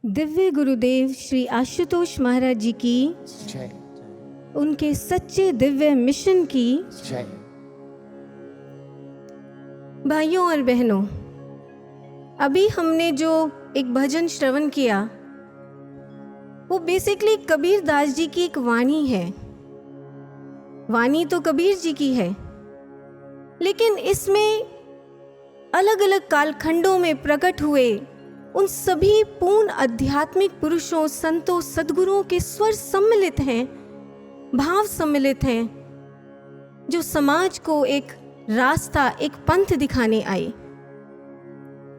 दिव्य गुरुदेव श्री आशुतोष महाराज जी की जय। उनके सच्चे दिव्य मिशन की जय। भाइयों और बहनों, अभी हमने जो एक भजन श्रवण किया वो बेसिकली कबीर दास जी की एक वाणी है। वाणी तो कबीर जी की है, लेकिन इसमें अलग अलग कालखंडों में प्रकट हुए उन सभी पूर्ण आध्यात्मिक पुरुषों, संतों, सद्गुरुओं के स्वर सम्मिलित हैं, भाव सम्मिलित हैं, जो समाज को एक रास्ता, एक पंथ दिखाने आए।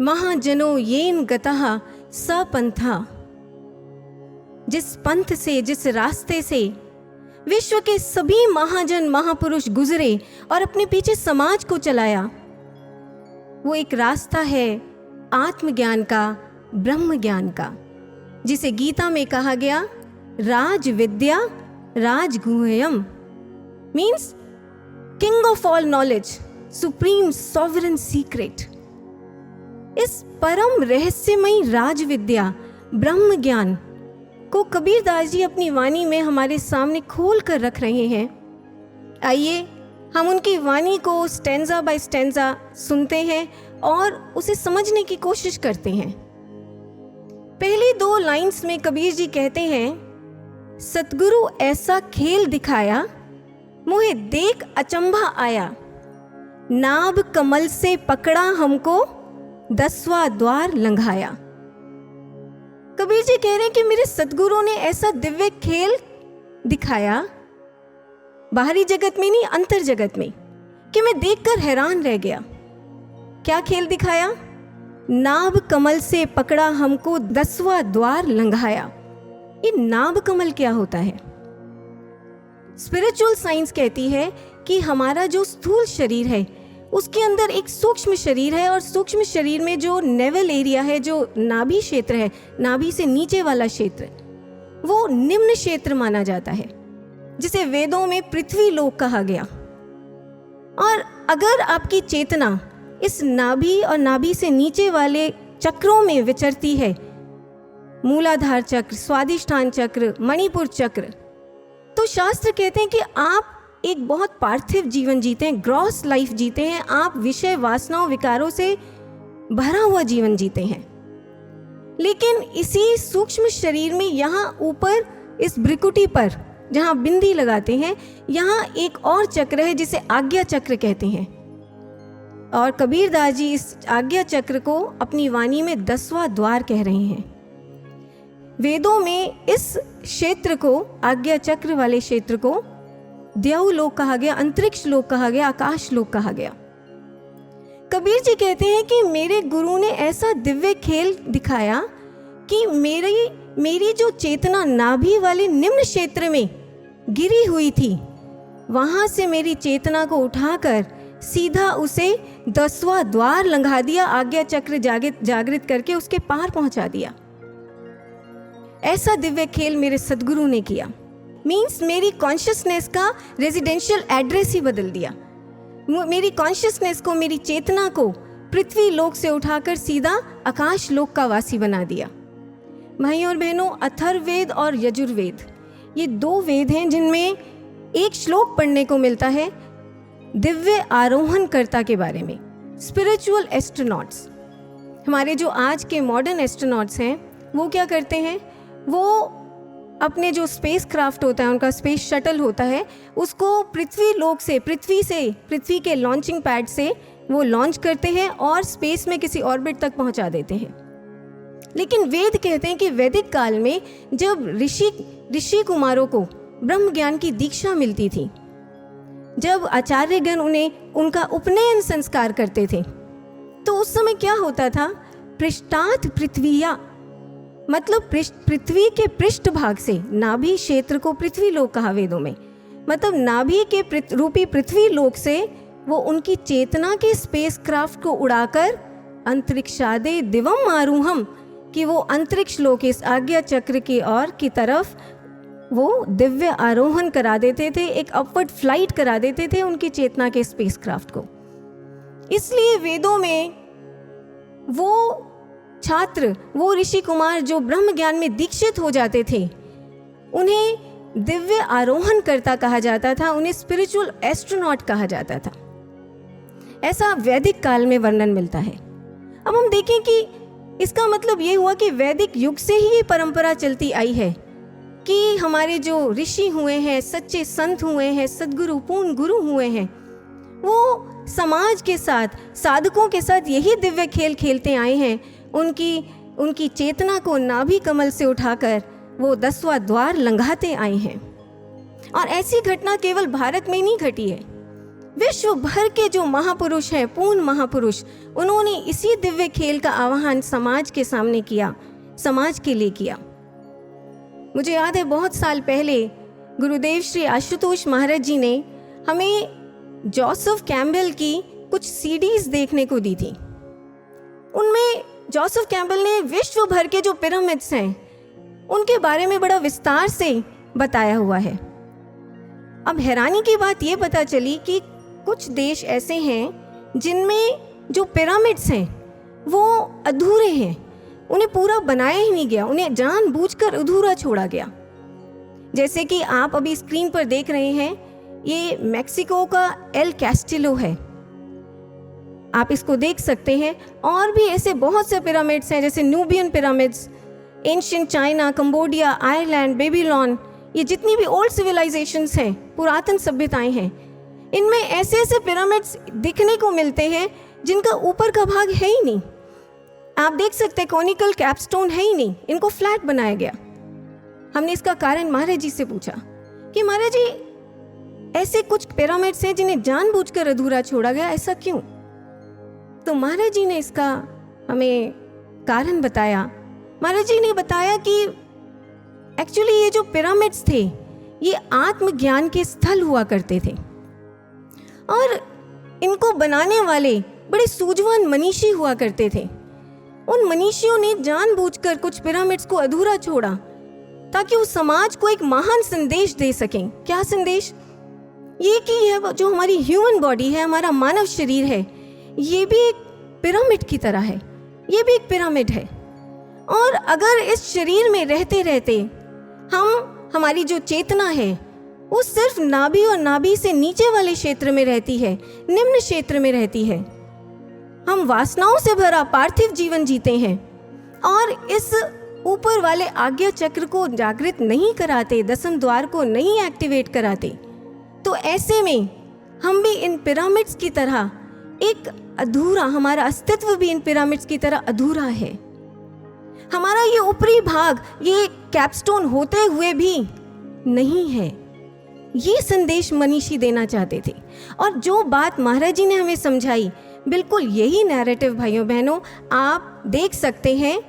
महाजनो येन गतः स पंथा, जिस पंथ से, जिस रास्ते से विश्व के सभी महाजन महापुरुष गुजरे और अपने पीछे समाज को चलाया, वो एक रास्ता है आत्मज्ञान का, ब्रह्म ज्ञान का, जिसे गीता में कहा गया राज विद्या राजगुह्यम, means king of all knowledge, supreme sovereign secret. इस परम रहस्यमयी राज विद्या, ब्रह्म ज्ञान को कबीर दास जी अपनी वाणी में हमारे सामने खोल कर रख रहे हैं। आइए हम उनकी वाणी को स्टेंजा बाय स्टेंजा सुनते हैं और उसे समझने की कोशिश करते हैं। पहली दो लाइंस में कबीर जी कहते हैं, सतगुरु ऐसा खेल दिखाया, मोहे देख अचंभा आया, नाभ कमल से पकड़ा हमको, 10वां द्वार लंघाया। कबीर जी कह रहे हैं कि मेरे सतगुरु ने ऐसा दिव्य खेल दिखाया, बाहरी जगत में नहीं, अंतर जगत में, कि मैं देखकर हैरान रह गया। क्या खेल दिखाया? नाभ कमल से पकड़ा हमको, 10वां द्वार लंघाया। ये नाभ कमल क्या होता है? स्पिरिचुअल साइंस कहती है कि हमारा जो स्थूल शरीर है उसके अंदर एक सूक्ष्म शरीर है, और सूक्ष्म शरीर में जो नेवल एरिया है, जो नाभि क्षेत्र है, नाभि से नीचे वाला क्षेत्र, वो निम्न क्षेत्र माना जाता है, जिसे वेदों में पृथ्वी लोक कहा गया। और अगर आपकी चेतना इस नाभि और नाभि से नीचे वाले चक्रों में विचरती है, मूलाधार चक्र, स्वादिष्ठान चक्र, मणिपुर चक्र, तो शास्त्र कहते हैं कि आप एक बहुत पार्थिव जीवन जीते हैं, ग्रॉस लाइफ जीते हैं, आप विषय वासनाओं विकारों से भरा हुआ जीवन जीते हैं। लेकिन इसी सूक्ष्म शरीर में यहाँ ऊपर इस भ्रिकुटी पर जहाँ बिंदी लगाते हैं, यहाँ एक और चक्र है जिसे आज्ञा चक्र कहते हैं। और कबीर दास जी इस आज्ञा चक्र को अपनी वाणी में 10वां द्वार कह रहे हैं। वेदों में इस क्षेत्र को, आज्ञा चक्र वाले क्षेत्र को देव लोक कहा गया, अंतरिक्ष लोक कहा गया, आकाश लोक कहा गया। कबीर जी कहते हैं कि मेरे गुरु ने ऐसा दिव्य खेल दिखाया कि मेरी जो चेतना नाभि वाले निम्न क्षेत्र में गिरी हुई थी, वहां से मेरी चेतना को उठाकर सीधा उसे 10वां द्वार लंघा दिया, आज्ञा चक्र जागृत करके उसके पार पहुंचा दिया। ऐसा दिव्य खेल मेरे सदगुरु ने किया। मीन्स मेरी कॉन्शियसनेस का रेजिडेंशियल एड्रेस ही बदल दिया। मेरी कॉन्शियसनेस को, मेरी चेतना को पृथ्वी लोक से उठाकर सीधा आकाश लोक का वासी बना दिया। भाइयों और बहनों, अथर्ववेद और यजुर्वेद, ये दो वेद हैं जिनमें एक श्लोक पढ़ने को मिलता है दिव्य आरोहणकर्ता के बारे में। स्पिरिचुअल एस्ट्रोनॉट्स, हमारे जो आज के मॉडर्न एस्ट्रोनॉट्स हैं, वो क्या करते हैं? वो अपने जो स्पेस क्राफ्ट होता है, उनका स्पेस शटल होता है, उसको पृथ्वी लोक से, पृथ्वी के लॉन्चिंग पैड से वो लॉन्च करते हैं और स्पेस में किसी ऑर्बिट तक पहुंचा देते हैं। लेकिन वेद कहते हैं कि वैदिक काल में जब ऋषि कुमारों को ब्रह्म ज्ञान की दीक्षा मिलती थी, जब आचार्यगण उन्हें उनका उपनयन संस्कार करते थे, तो उस समय क्या होता था? पृष्ठात् पृथ्वीया, मतलब पृथ्वी के पृष्ठ भाग से, नाभि क्षेत्र को पृथ्वी लोक कहा वेदों में, मतलब नाभि के रूपी पृथ्वी लोक से वो उनकी चेतना के स्पेस क्राफ्ट को उड़ाकर अंतरिक्षादे दिवम आरूहम, कि वो अंतरिक्ष लोक, इस आज्ञा चक्र की ओर की तरफ वो दिव्य आरोहण करा देते थे, एक अपवर्ड फ्लाइट करा देते थे उनकी चेतना के स्पेस क्राफ्ट को। इसलिए वेदों में वो छात्र, वो ऋषि कुमार जो ब्रह्म ज्ञान में दीक्षित हो जाते थे, उन्हें दिव्य आरोहण करता कहा जाता था, उन्हें स्पिरिचुअल एस्ट्रोनॉट कहा जाता था। ऐसा वैदिक काल में वर्णन मिलता है। अब हम देखें कि इसका मतलब ये हुआ कि वैदिक युग से ही ये परंपरा चलती आई है कि हमारे जो ऋषि हुए हैं, सच्चे संत हुए हैं, सद्गुरु, पूर्ण गुरु हुए हैं, वो समाज के साथ, साधकों के साथ यही दिव्य खेल खेलते आए हैं। उनकी चेतना को नाभि कमल से उठाकर वो 10वां द्वार लंघाते आए हैं। और ऐसी घटना केवल भारत में नहीं घटी है, विश्व भर के जो महापुरुष हैं, पूर्ण महापुरुष, उन्होंने इसी दिव्य खेल का आह्वान समाज के सामने किया, समाज के लिए किया। मुझे याद है बहुत साल पहले गुरुदेव श्री आशुतोष महाराज जी ने हमें जोसेफ कैम्बेल की कुछ सीडीज देखने को दी थी। उनमें जोसेफ कैम्बेल ने विश्व भर के जो पिरामिड्स हैं उनके बारे में बड़ा विस्तार से बताया हुआ है। अब हैरानी की बात ये पता चली कि कुछ देश ऐसे हैं जिनमें जो पिरामिड्स हैं वो अधूरे हैं, उन्हें पूरा बनाया ही नहीं गया, उन्हें जानबूझकर अधूरा छोड़ा गया। जैसे कि आप अभी स्क्रीन पर देख रहे हैं, ये मेक्सिको का एल कैस्टिलो है, आप इसको देख सकते हैं। और भी ऐसे बहुत से पिरामिड्स हैं, जैसे Nubian pyramids, ancient China, Cambodia, Ireland, Babylon, ये जितनी भी ओल्ड सिविलाइजेशंस हैं, पुरातन सभ्यताएं हैं, इनमें ऐसे ऐसे पिरामिड्स दिखने को मिलते हैं जिनका ऊपर का भाग है ही नहीं। आप देख सकते हैं कॉनिकल कैपस्टोन है ही नहीं, इनको फ्लैट बनाया गया। हमने इसका कारण महाराज जी से पूछा कि महाराज जी ऐसे कुछ पिरामिड्स हैं जिन्हें जानबूझकर अधूरा छोड़ा गया, ऐसा क्यों? तो महाराज जी ने इसका हमें कारण बताया। महाराज जी ने बताया कि एक्चुअली ये जो पिरामिड्स थे ये आत्मज्ञान के स्थल हुआ करते थे और इनको बनाने वाले बड़े सूझवान मनीषी हुआ करते थे। उन मनीषियों ने जानबूझकर कुछ पिरामिड्स को अधूरा छोड़ा ताकि वो समाज को एक महान संदेश दे सकें। क्या संदेश? ये कि यह जो हमारी ह्यूमन बॉडी है, हमारा मानव शरीर है, ये भी एक पिरामिड की तरह है, ये भी एक पिरामिड है। और अगर इस शरीर में रहते रहते हमारी जो चेतना है वो सिर्फ नाभि और नाभि से नीचे वाले क्षेत्र में रहती है, निम्न क्षेत्र में रहती है, हम वासनाओं से भरा पार्थिव जीवन जीते हैं और इस ऊपर वाले आज्ञा चक्र को जागृत नहीं कराते, 10वें द्वार को नहीं एक्टिवेट कराते, तो ऐसे में हम भी इन पिरामिड्स की तरह एक अधूरा, हमारा अस्तित्व भी इन पिरामिड्स की तरह अधूरा है। हमारा ये ऊपरी भाग ये कैपस्टोन होते हुए भी नहीं है। ये संदेश मनीषी देना चाहते थे और जो बात महाराज जी ने हमें समझाई, बिल्कुल यही नैरेटिव भाइयों बहनों आप देख सकते हैं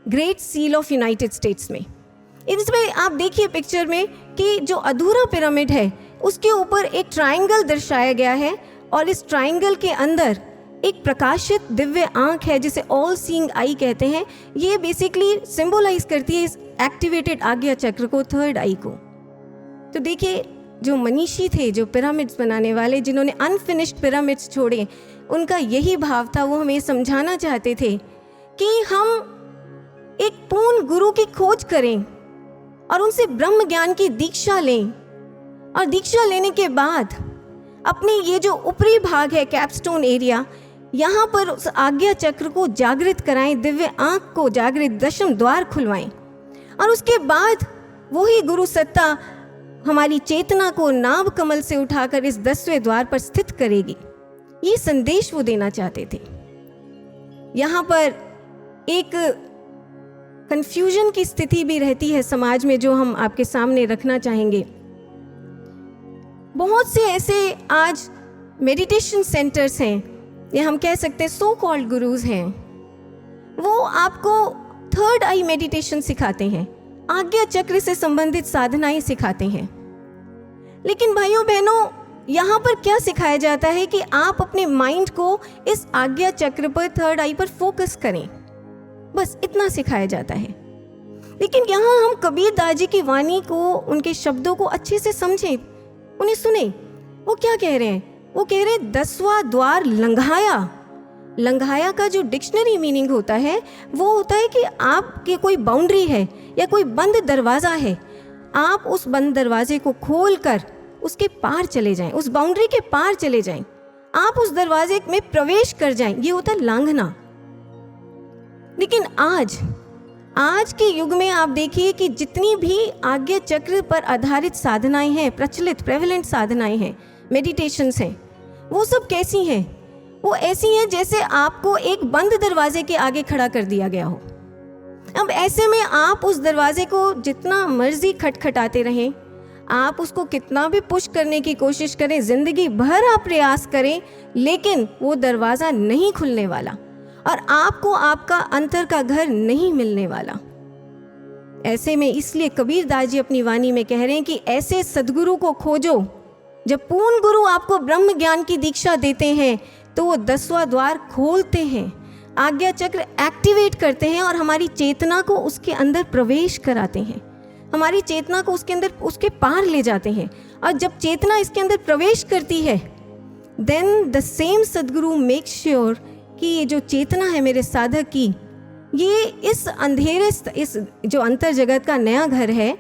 great seal of United states में। इसमें आप देखिए पिक्चर में कि जो अधूरा पिरामिड है उसके ऊपर एक ट्रायंगल दर्शाया गया है और इस ट्रायंगल के अंदर एक प्रकाशित दिव्य आंख है जिसे ऑल सीइंग आई कहते हैं। ये बेसिकली सिंबलाइज करती है इस एक्टिवेटेड आज्ञा चक्र को, थर्ड आई को। तो देखिए जो मनीषी थे, जो पिरामिड्स बनाने वाले, जिन्होंने अनफिनिश्ड पिरामिड्स छोड़े, उनका यही भाव था, वो हमें समझाना चाहते थे कि हम एक पूर्ण गुरु की खोज करें और उनसे ब्रह्म ज्ञान की दीक्षा लें और दीक्षा लेने के बाद अपने ये जो ऊपरी भाग है कैपस्टोन एरिया, यहाँ पर उस आज्ञा चक्र को जागृत कराएं, दिव्य आंख को जागृत, 10वें द्वार खुलवाएं और उसके बाद वही गुरु सत्ता हमारी चेतना को नाभ कमल से उठाकर इस 10वें द्वार पर स्थित करेगी। ये संदेश वो देना चाहते थे। यहाँ पर एक कंफ्यूजन की स्थिति भी रहती है समाज में जो हम आपके सामने रखना चाहेंगे। बहुत से ऐसे आज मेडिटेशन सेंटर्स हैं या हम कह सकते हैं सो कॉल्ड गुरुज हैं, वो आपको थर्ड आई मेडिटेशन सिखाते हैं, आज्ञा चक्र से संबंधित साधनाएं सिखाते हैं। लेकिन भाइयों बहनों यहाँ पर क्या सिखाया जाता है कि आप अपने माइंड को इस आज्ञा चक्र पर, थर्ड आई पर फोकस करें, बस इतना सिखाया जाता है। लेकिन यहाँ हम कबीर दास जी की वाणी को, उनके शब्दों को अच्छे से समझें, उन्हें सुने। वो क्या कह रहे हैं? वो कह रहे हैं 10वां द्वार लंघाया लंघाया का जो डिक्शनरी मीनिंग होता है वो होता है कि आपकी कोई बाउंड्री है या कोई बंद दरवाज़ा है, आप उस बंद दरवाजे को खोल कर उसके पार चले जाएं, उस बाउंड्री के पार चले जाएं, आप उस दरवाजे में प्रवेश कर जाएं, ये होता है लांघना। लेकिन आज के युग में आप देखिए कि जितनी भी आज्ञा चक्र पर आधारित साधनाएं हैं, प्रचलित प्रेवलेंट साधनाएं हैं, मेडिटेशंस हैं, वो सब कैसी हैं? वो ऐसी हैं जैसे आपको एक बंद दरवाजे के आगे खड़ा कर दिया गया हो। अब ऐसे में आप उस दरवाजे को जितना मर्जी खटखटाते रहें, आप उसको कितना भी पुश करने की कोशिश करें, ज़िंदगी भर आप प्रयास करें, लेकिन वो दरवाज़ा नहीं खुलने वाला और आपको आपका अंतर का घर नहीं मिलने वाला। ऐसे में इसलिए कबीरदास जी अपनी वाणी में कह रहे हैं कि ऐसे सद्गुरु को खोजो। जब पूर्ण गुरु आपको ब्रह्म ज्ञान की दीक्षा देते हैं तो वो 10वां द्वार खोलते हैं, आज्ञा चक्र एक्टिवेट करते हैं और हमारी चेतना को उसके अंदर प्रवेश कराते हैं, हमारी चेतना को उसके अंदर उसके पार ले जाते हैं। और जब चेतना इसके अंदर प्रवेश करती है, then the same Sadhguru make sure कि ये जो चेतना है मेरे साधक की, ये इस अंधेरे, इस जो अंतर जगत का नया घर है,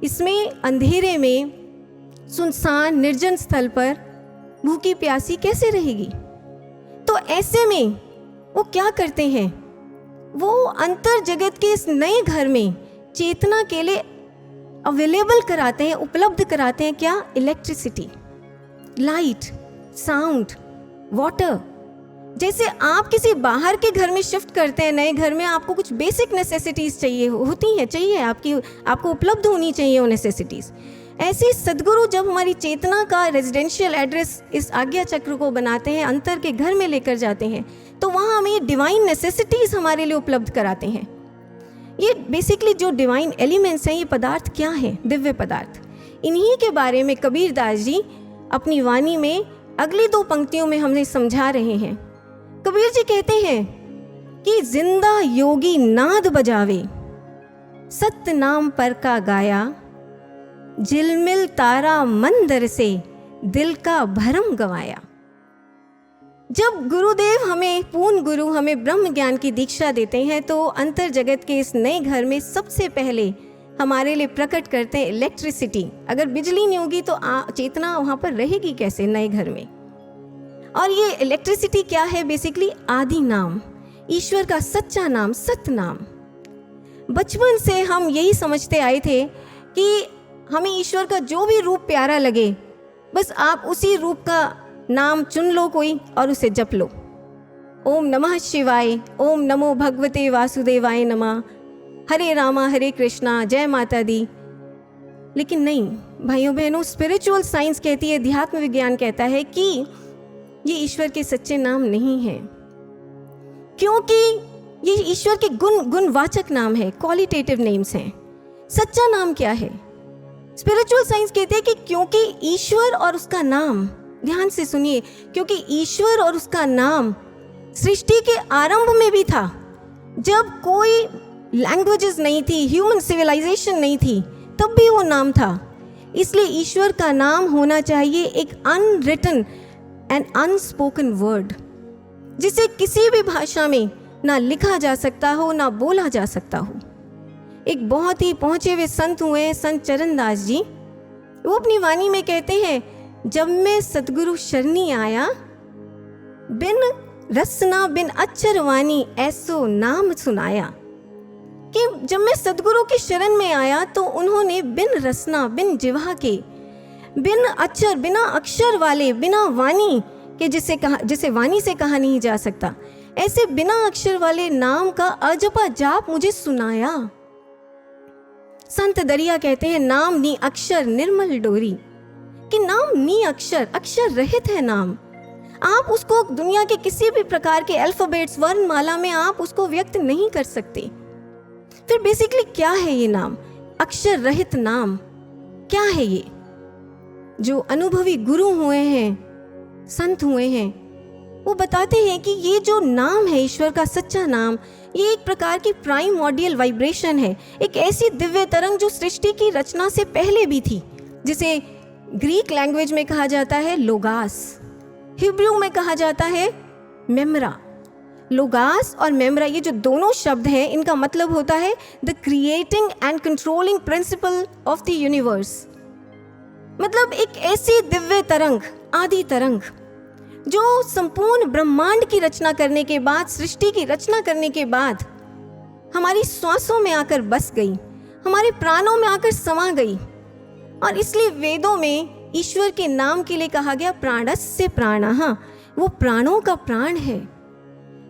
इसमें अंधेरे में सुनसान निर्जन स्थल पर भूखी प्यासी कैसे रहेगी। तो ऐसे में वो क्या करते हैं, वो अंतर जगत के इस नए घर में चेतना के लिए अवेलेबल कराते हैं, उपलब्ध कराते हैं क्या? Electricity, light, sound, water. जैसे आप किसी बाहर के घर में शिफ्ट करते हैं, नए घर में आपको कुछ बेसिक नेसेसिटीज़ चाहिए होती हैं, चाहिए आपको उपलब्ध होनी चाहिए वो नेसेसिटीज़। ऐसे सद्गुरु जब हमारी चेतना का रेजिडेंशियल एड्रेस इस आज्ञा चक्र को बनाते हैं, अंतर के घर में लेकर जाते हैं, तो वहाँ हमें डिवाइन नेसेसिटीज़ हमारे लिए उपलब्ध कराते हैं। ये बेसिकली जो डिवाइन एलिमेंट्स हैं, ये पदार्थ क्या हैं? दिव्य पदार्थ। इन्हीं के बारे में कबीरदास जी अपनी वाणी में अगली 2 पंक्तियों में हमें समझा रहे हैं। कबीर जी कहते हैं कि जिंदा योगी नाद बजावे, सत्य नाम पर का गाया, झिलमिल तारा मंदिर से दिल का भरम गवाया। जब गुरुदेव हमें, पूर्ण गुरु हमें ब्रह्म ज्ञान की दीक्षा देते हैं, तो अंतर जगत के इस नए घर में सबसे पहले हमारे लिए प्रकट करते हैं इलेक्ट्रिसिटी। अगर बिजली नहीं होगी तो चेतना वहाँ पर रहेगी कैसे नए घर में? और ये इलेक्ट्रिसिटी क्या है? बेसिकली आदि नाम, ईश्वर का सच्चा नाम, सत्य नाम। बचपन से हम यही समझते आए थे कि हमें ईश्वर का जो भी रूप प्यारा लगे, बस आप उसी रूप का नाम चुन लो कोई और उसे जप लो। ओम नमः शिवाय, ओम नमो भगवते वासुदेवाय नमः, हरे रामा हरे कृष्णा, जय माता दी। लेकिन नहीं भाइयों बहनों, स्पिरिचुअल साइंस कहती है, अध्यात्म विज्ञान कहता है कि ये ईश्वर के सच्चे नाम नहीं हैं, क्योंकि ये ईश्वर के गुणवाचक नाम है, क्वालिटेटिव नेम्स हैं। सच्चा नाम क्या है? स्पिरिचुअल साइंस कहते हैं कि क्योंकि ईश्वर और उसका नाम, ध्यान से सुनिए, क्योंकि ईश्वर और उसका नाम सृष्टि के आरंभ में भी था, जब कोई लैंग्वेजेस नहीं थी, ह्यूमन सिविलाइजेशन नहीं थी, तब भी वो नाम था। इसलिए ईश्वर का नाम होना चाहिए एक अनरिटन एंड अनस्पोकन वर्ड, जिसे किसी भी भाषा में ना लिखा जा सकता हो ना बोला जा सकता हो। एक बहुत ही पहुँचे हुए संत हुए संत चरणदास जी, वो अपनी वाणी में कहते हैं, जब मैं सतगुरु शरणी आया, बिन रसना बिन अक्षर वाणी ऐसो नाम सुनाया। कि जब मैं सतगुरु की शरण में आया तो उन्होंने बिन रसना, बिन जिह्वा के, बिन अक्षर, बिना अक्षर वाले, बिना वाणी के, जिसे वाणी से कहा नहीं जा सकता, ऐसे बिना अक्षर वाले नाम का अजपा जाप मुझे सुनाया। संत दरिया कहते हैं, नाम नी अक्षर निर्मल डोरी, कि नाम नी अक्षर, अक्षर रहित है नाम। आप उसको दुनिया के किसी भी प्रकार के अल्फाबेट्स, वर्णमाला में आप उसको व्यक्त नहीं कर सकते। फिर बेसिकली क्या है ये नाम? अक्षर रहित नाम क्या है ये? जो अनुभवी गुरु हुए हैं, संत हुए हैं, वो बताते हैं कि ये जो नाम है, ईश्वर का सच्चा नाम, ये एक प्रकार की प्राइमोर्डियल वाइब्रेशन है, एक ऐसी दिव्य तरंग जो सृष्टि की रचना से पहले भी थी, जिसे ग्रीक लैंग्वेज में कहा जाता है लोगास, हिब्रू में कहा जाता है मेमरा, लोगास और मेमरा, ये जो दोनों शब्द हैं, इनका मतलब होता है the creating and controlling principle of the universe. मतलब एक ऐसी दिव्य तरंग, आदि तरंग, जो संपूर्ण ब्रह्मांड की रचना करने के बाद, सृष्टि की रचना करने के बाद हमारी श्वासों में आकर बस गई, हमारे प्राणों में आकर समा गई। और इसलिए वेदों में ईश्वर के नाम के लिए कहा गया प्राणस्य प्राणः, वो प्राणों का प्राण है,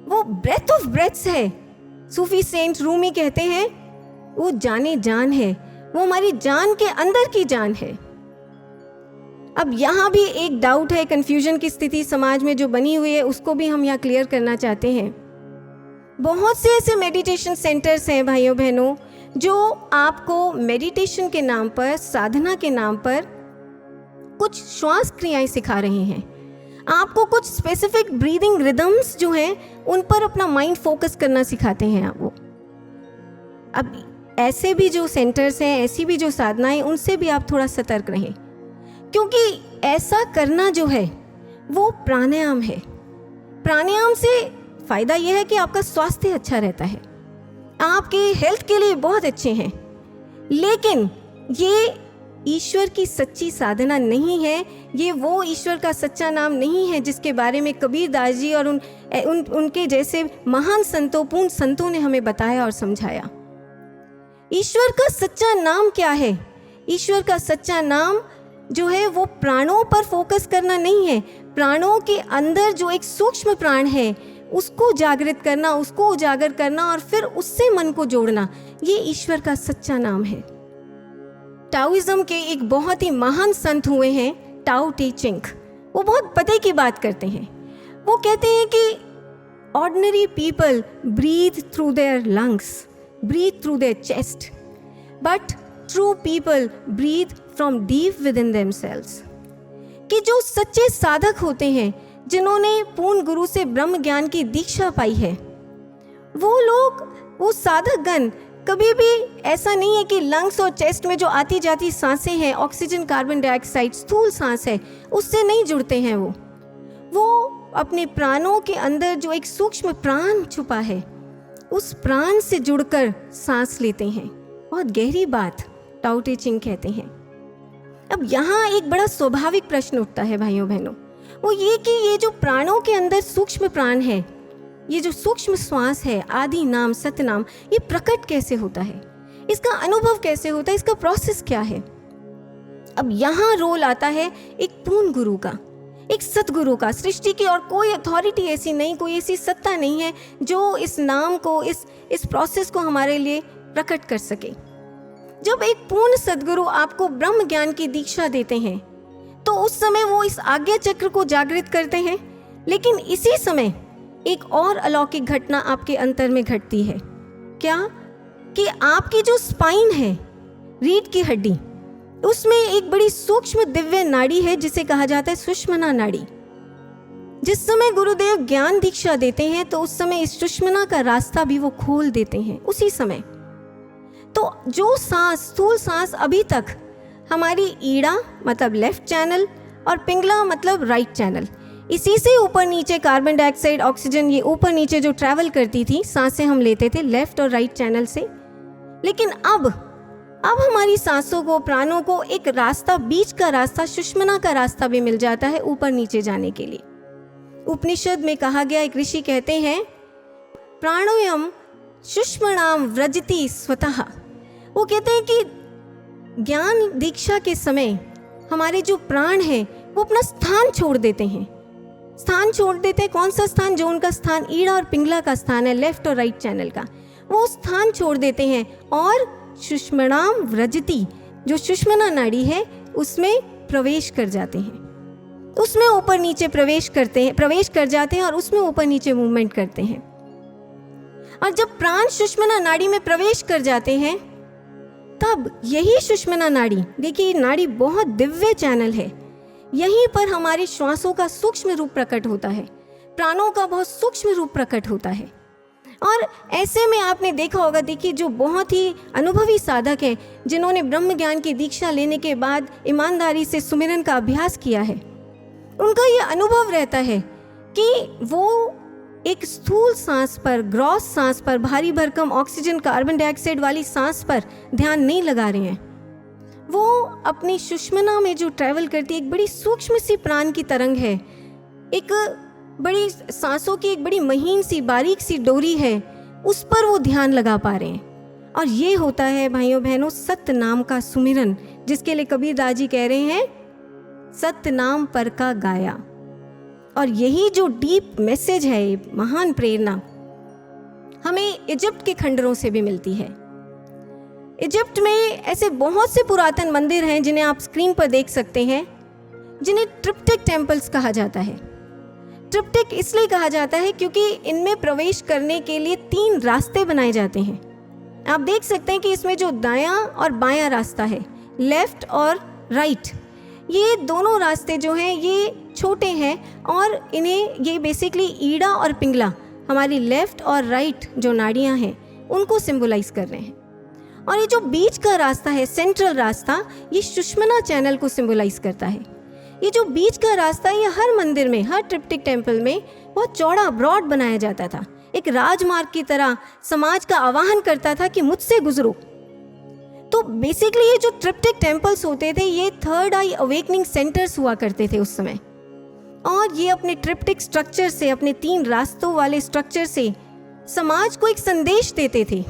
वो ब्रेथ ऑफ ब्रेथ्स है। सूफी सेंट रूमी कहते हैं वो जाने जान है, वो हमारी जान के अंदर की जान है। अब यहाँ भी एक डाउट है, कन्फ्यूजन की स्थिति समाज में जो बनी हुई है, उसको भी हम यहाँ क्लियर करना चाहते हैं। बहुत से ऐसे मेडिटेशन सेंटर्स हैं भाइयों बहनों, जो आपको मेडिटेशन के नाम पर, साधना के नाम पर कुछ श्वास क्रियाएं सिखा रहे हैं, आपको कुछ स्पेसिफिक ब्रीदिंग रिदम्स जो हैं उन पर अपना माइंड फोकस करना सिखाते हैं आप वो। अब ऐसे भी जो सेंटर्स हैं, ऐसी भी जो साधनाएं, उनसे भी आप थोड़ा सतर्क रहें, क्योंकि ऐसा करना जो है वो प्राणायाम है। प्राणायाम से फ़ायदा यह है कि आपका स्वास्थ्य अच्छा रहता है, आपके हेल्थ के लिए बहुत अच्छे हैं, लेकिन ये ईश्वर की सच्ची साधना नहीं है, ये वो ईश्वर का सच्चा नाम नहीं है जिसके बारे में कबीरदास जी और उनके जैसे महान संतों, पूर्ण संतों ने हमें बताया और समझाया। ईश्वर का सच्चा नाम क्या है? ईश्वर का सच्चा नाम जो है वो प्राणों पर फोकस करना नहीं है, प्राणों के अंदर जो एक सूक्ष्म प्राण है उसको जागृत करना, उसको उजागर करना और फिर उससे मन को जोड़ना, ये ईश्वर का सच्चा नाम है। टाओइज्म के एक बहुत ही महान संत हुए हैं टाओ टी चिंग, वो बहुत पते की बात करते हैं। वो कहते हैं कि ordinary people breathe through their lungs, breathe through their chest, but true people breathe from deep within themselves. कि जो सच्चे साधक होते हैं, जिन्होंने पूर्ण गुरु से ब्रह्म ज्ञान की दीक्षा पाई है, वो लोग, वो साधक गण कभी भी ऐसा नहीं है कि लंग्स और चेस्ट में जो आती जाती सांसें हैं, ऑक्सीजन, कार्बन डाइऑक्साइड, स्थूल सांस है, उससे नहीं जुड़ते हैं। वो अपने प्राणों के अंदर जो एक सूक्ष्म प्राण छुपा है, उस प्राण से जुड़कर सांस लेते हैं। बहुत गहरी बात टाओ टी चिंग कहते हैं। अब यहाँ एक बड़ा स्वाभाविक प्रश्न उठता है भाइयों बहनों, वो ये कि ये जो प्राणों के अंदर सूक्ष्म प्राण है, ये जो सूक्ष्म श्वास है, आदि नाम, सतनाम, ये प्रकट कैसे होता है, इसका अनुभव कैसे होता है, इसका प्रोसेस क्या है? अब यहाँ रोल आता है एक पूर्ण गुरु का, एक सतगुरु का। सृष्टि की और कोई अथॉरिटी ऐसी नहीं, कोई ऐसी सत्ता नहीं है जो इस नाम को, इस प्रोसेस को हमारे लिए प्रकट कर सके। जब एक पूर्ण सदगुरु आपको ब्रह्म ज्ञान की दीक्षा देते हैं, तो उस समय वो इस आज्ञा चक्र को जागृत करते हैं, लेकिन इसी समय एक और अलौकिक घटना आपके अंतर में घटती है। क्या? कि आपकी जो स्पाइन है, रीढ़ की हड्डी, उसमें एक बड़ी सूक्ष्म दिव्य नाड़ी है जिसे कहा जाता है सुषुम्ना नाड़ी। जिस समय गुरुदेव ज्ञान दीक्षा देते हैं, तो उस समय इस सुषुम्ना का रास्ता भी वो खोल देते हैं उसी समय। तो जो सांस, स्थूल सांस अभी तक हमारी ईड़ा मतलब लेफ्ट चैनल और पिंगला मतलब राइट चैनल, इसी से ऊपर नीचे कार्बन डाइऑक्साइड, ऑक्सीजन, ये ऊपर नीचे जो ट्रैवल करती थी, सांसें हम लेते थे लेफ्ट और राइट चैनल से। लेकिन अब हमारी सांसों को, प्राणों को एक रास्ता, बीच का रास्ता, सुषुम्ना का रास्ता भी मिल जाता है ऊपर नीचे जाने के लिए। उपनिषद में कहा गया, एक ऋषि कहते हैं, प्राणोयम सुषुम्नाम व्रजति स्वतः। वो कहते हैं कि ज्ञान दीक्षा के समय हमारे जो प्राण हैं वो अपना स्थान छोड़ देते हैं। स्थान छोड़ देते हैं, कौन सा स्थान? जो उनका स्थान ईड़ा और पिंगला का स्थान है, लेफ्ट और राइट चैनल का, वो स्थान छोड़ देते हैं और सुषुम्नाम व्रजति, जो सुषुम्ना नाड़ी है, उसमें प्रवेश कर जाते हैं। उसमें ऊपर नीचे प्रवेश कर जाते हैं और उसमें ऊपर नीचे मूवमेंट करते हैं। और जब प्राण सुषुम्ना नाड़ी में प्रवेश कर जाते हैं, तब यही सुषुम्ना नाड़ी, देखिए नाड़ी बहुत दिव्य चैनल है, यहीं पर हमारी श्वासों का सूक्ष्म रूप प्रकट होता है, प्राणों का बहुत सूक्ष्म रूप प्रकट होता है। और ऐसे में आपने देखा होगा, देखिए जो बहुत ही अनुभवी साधक हैं, जिन्होंने ब्रह्म ज्ञान की दीक्षा लेने के बाद ईमानदारी से सुमिरन का अभ्यास किया है, उनका ये अनुभव रहता है कि वो एक स्थूल सांस पर, ग्रॉस सांस पर, भारी भरकम ऑक्सीजन कार्बन डाइऑक्साइड वाली सांस पर ध्यान नहीं लगा रहे हैं। वो अपनी सुषुम्ना में जो ट्रैवल करती है, एक बड़ी सूक्ष्म सी प्राण की तरंग है, एक बड़ी सांसों की एक बड़ी महीन सी बारीक सी डोरी है, उस पर वो ध्यान लगा पा रहे हैं। और ये होता है भाइयों बहनों सत्य नाम का सुमिरन, जिसके लिए कबीरदास जी कह रहे हैं सत्य नाम पर का गाया। और यही जो डीप मैसेज है, महान प्रेरणा हमें इजिप्ट के खंडरों से भी मिलती है। इजिप्ट में ऐसे बहुत से पुरातन मंदिर हैं जिन्हें आप स्क्रीन पर देख सकते हैं, जिन्हें ट्रिप्टिक टेम्पल्स कहा जाता है। ट्रिप्टिक इसलिए कहा जाता है क्योंकि इनमें प्रवेश करने के लिए 3 रास्ते बनाए जाते हैं। आप देख सकते हैं कि इसमें जो दायां और बायां रास्ता है, लेफ्ट और राइट, ये दोनों रास्ते जो हैं ये छोटे हैं और इन्हें ये बेसिकली ईड़ा और पिंगला, हमारी लेफ्ट और राइट जो नाड़ियां हैं, उनको सिंबलाइज कर रहे हैं। और ये जो बीच का रास्ता है, सेंट्रल रास्ता, ये सुषुम्ना चैनल को सिंबलाइज करता है। ये जो बीच का रास्ता है, ये हर मंदिर में, हर ट्रिप्टिक टेम्पल में बहुत चौड़ा, ब्रॉड बनाया जाता था, एक राजमार्ग की तरह समाज का आह्वान करता था कि मुझसे गुजरो। तो बेसिकली ये जो ट्रिप्टिक टेम्पल्स होते थे, ये थर्ड आई अवेकनिंग सेंटर्स हुआ करते थे उस समय। और ये अपने ट्रिप्टिक स्ट्रक्चर से, अपने 3 रास्तों वाले स्ट्रक्चर से समाज को एक संदेश देते थे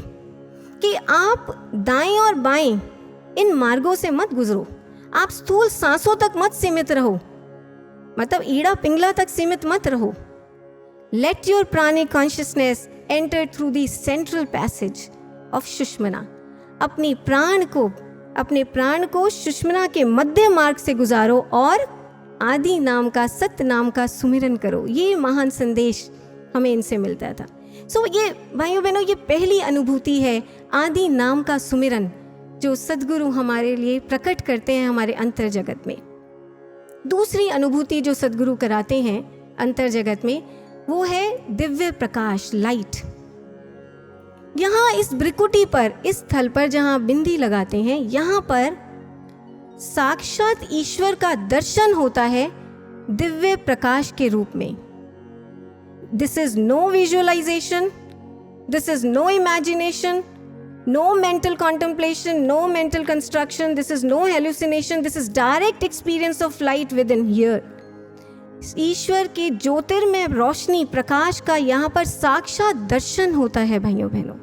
कि आप दाएं और बाएं इन मार्गों से मत गुजरो, आप स्थूल सांसों तक मत सीमित रहो, मतलब ईड़ा पिंगला तक सीमित मत रहो। Let your pranic consciousness enter through the central passage of Sushumna. अपने प्राण को सुषुम्ना के मध्य मार्ग से गुजारो और आदि नाम का, सत्य नाम का सुमिरन करो। ये महान संदेश हमें इनसे मिलता था। ये भाइयों बहनों, ये पहली अनुभूति है आदि नाम का सुमिरन, जो सद्गुरु हमारे लिए प्रकट करते हैं हमारे अंतर जगत में। दूसरी अनुभूति जो सद्गुरु कराते हैं अंतर जगत में, वो है दिव्य प्रकाश, लाइट। यहाँ इस ब्रिकुटी पर, इस स्थल पर जहाँ बिंदी लगाते हैं, यहाँ पर साक्षात ईश्वर का दर्शन होता है दिव्य प्रकाश के रूप में। This is no visualisation, this is no imagination, no mental contemplation, no mental construction, this is no hallucination, this is direct experience of light within here. ईश्वर के ज्योतिर्मय रोशनी, प्रकाश का यहाँ पर साक्षात दर्शन होता है भाइयों बहनों।